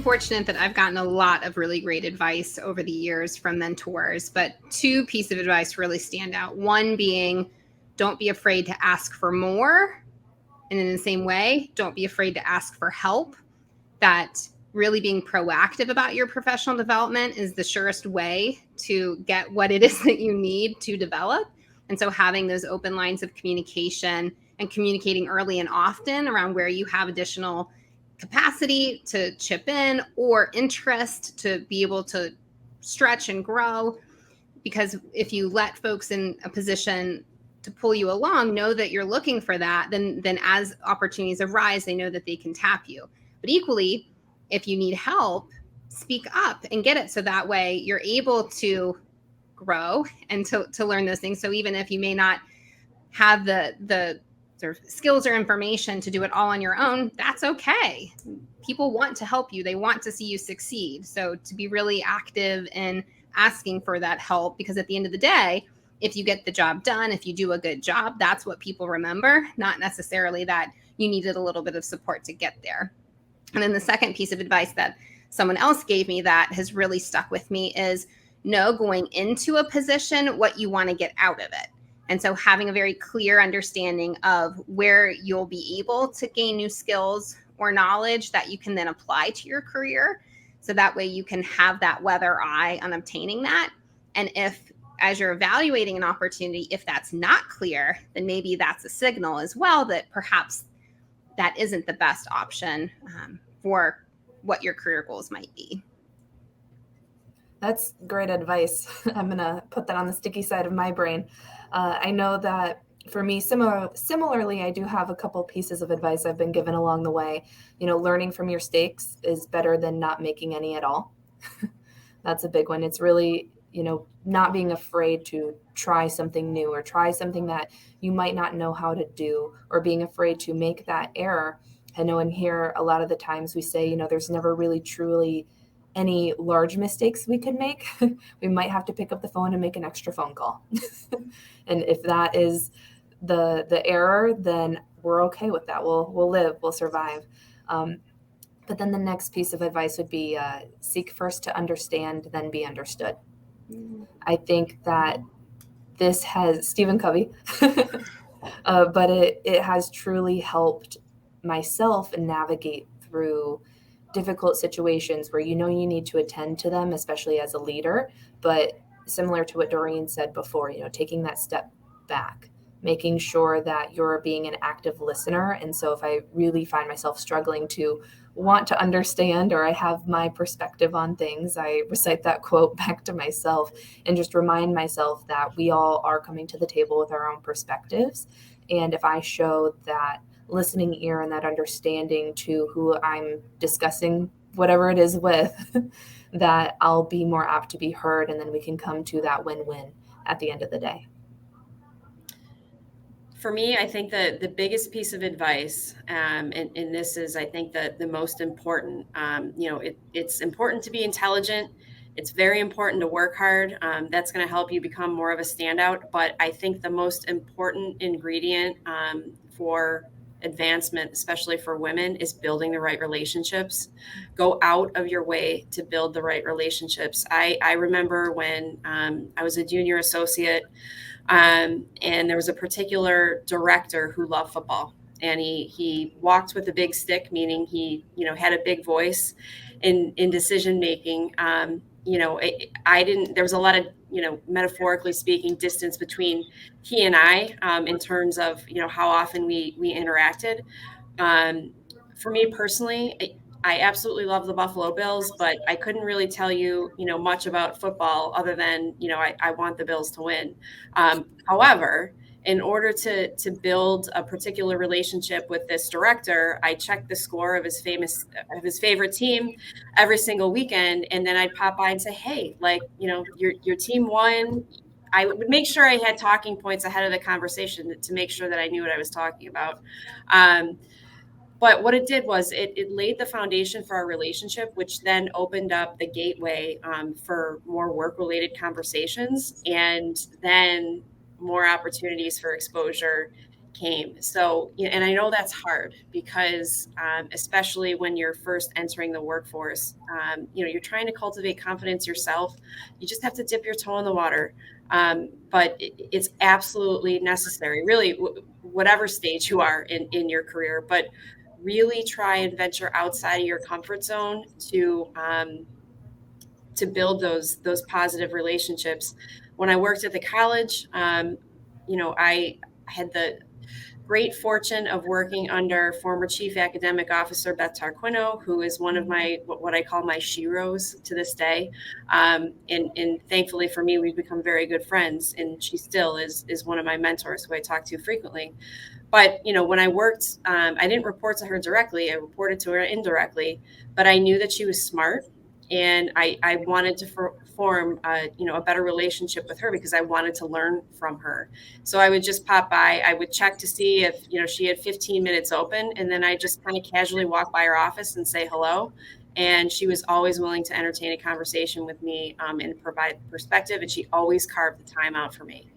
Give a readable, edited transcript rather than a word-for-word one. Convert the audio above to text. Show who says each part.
Speaker 1: fortunate that I've gotten a lot of really great advice over the years from mentors, but two pieces of advice really stand out. One being, don't be afraid to ask for more. And in the same way, don't be afraid to ask for help. That really being proactive about your professional development is the surest way to get what it is that you need to develop. And so having those open lines of communication and communicating early and often around where you have additional capacity to chip in or interest to be able to stretch and grow. Because if you let folks in a position to pull you along know that you're looking for that, then as opportunities arise, they know that they can tap you. But equally, if you need help, speak up and get it, so that way you're able to grow and to learn those things. So even if you may not have the sort of skills or information to do it all on your own, that's okay. People want to help you. They want to see you succeed. So to be really active in asking for that help, because at the end of the day, if you get the job done, if you do a good job, that's what people remember, not necessarily that you needed a little bit of support to get there. And then the second piece of advice that someone else gave me that has really stuck with me is know going into a position what you want to get out of it. And so having a very clear understanding of where you'll be able to gain new skills or knowledge that you can then apply to your career. So that way you can have that weather eye on obtaining that. And if, as you're evaluating an opportunity, if that's not clear, then maybe that's a signal as well that perhaps that isn't the best option for what your career goals might be.
Speaker 2: That's great advice. I'm going to put that on the sticky side of my brain. I know that for me, similarly, I do have a couple pieces of advice I've been given along the way. Learning from your mistakes is better than not making any at all. That's a big one. It's really, not being afraid to try something new or try something that you might not know how to do, or being afraid to make that error. I know in here, a lot of the times we say, there's never really truly any large mistakes we could make. We might have to pick up the phone and make an extra phone call. And if that is the error, then we're okay with that. We'll live, we'll survive. But then the next piece of advice would be seek first to understand, then be understood. I think that this has Stephen Covey, but it has truly helped myself navigate through difficult situations where you need to attend to them, especially as a leader. But similar to what Doreen said before, taking that step back, making sure that you're being an active listener. And so if I really find myself struggling to want to understand, or I have my perspective on things, I recite that quote back to myself and just remind myself that we all are coming to the table with our own perspectives. And if I show that listening ear and that understanding to who I'm discussing whatever it is with, that I'll be more apt to be heard, and then we can come to that win-win at the end of the day.
Speaker 3: For me, I think that the biggest piece of advice, and this is, I think, the most important, it's important to be intelligent. It's very important to work hard. That's going to help you become more of a standout. But I think the most important ingredient for advancement, especially for women, is building the right relationships. Go out of your way to build the right relationships. I remember when I was a junior associate, and there was a particular director who loved football, and he walked with a big stick, meaning he had a big voice in decision making. There was a lot of, metaphorically speaking, distance between he and I in terms of, how often we interacted. For me personally, I absolutely love the Buffalo Bills, but I couldn't really tell you, much about football other than, I want the Bills to win. However, in order to build a particular relationship with this director, I checked the score of his favorite team every single weekend. And then I'd pop by and say, hey, your team won. I would make sure I had talking points ahead of the conversation to make sure that I knew what I was talking about. But what it did was it laid the foundation for our relationship, which then opened up the gateway for more work-related conversations, and then more opportunities for exposure came. So, and I know that's hard because especially when you're first entering the workforce, you're trying to cultivate confidence yourself. You just have to dip your toe in the water. But it's absolutely necessary, really, whatever stage you are in your career, but really try and venture outside of your comfort zone to build those positive relationships. When I worked at the college, I had the great fortune of working under former Chief Academic Officer Beth Tarquino, who is one of my what I call my sheroes to this day. And thankfully for me, we've become very good friends, and she still is one of my mentors who I talk to frequently. But when I worked, I didn't report to her directly. I reported to her indirectly, but I knew that she was smart, and I wanted to form a better relationship with her because I wanted to learn from her. So I would just pop by. I would check to see if she had 15 minutes open, and then I just kind of casually walk by her office and say hello. And she was always willing to entertain a conversation with me and provide perspective, and she always carved the time out for me.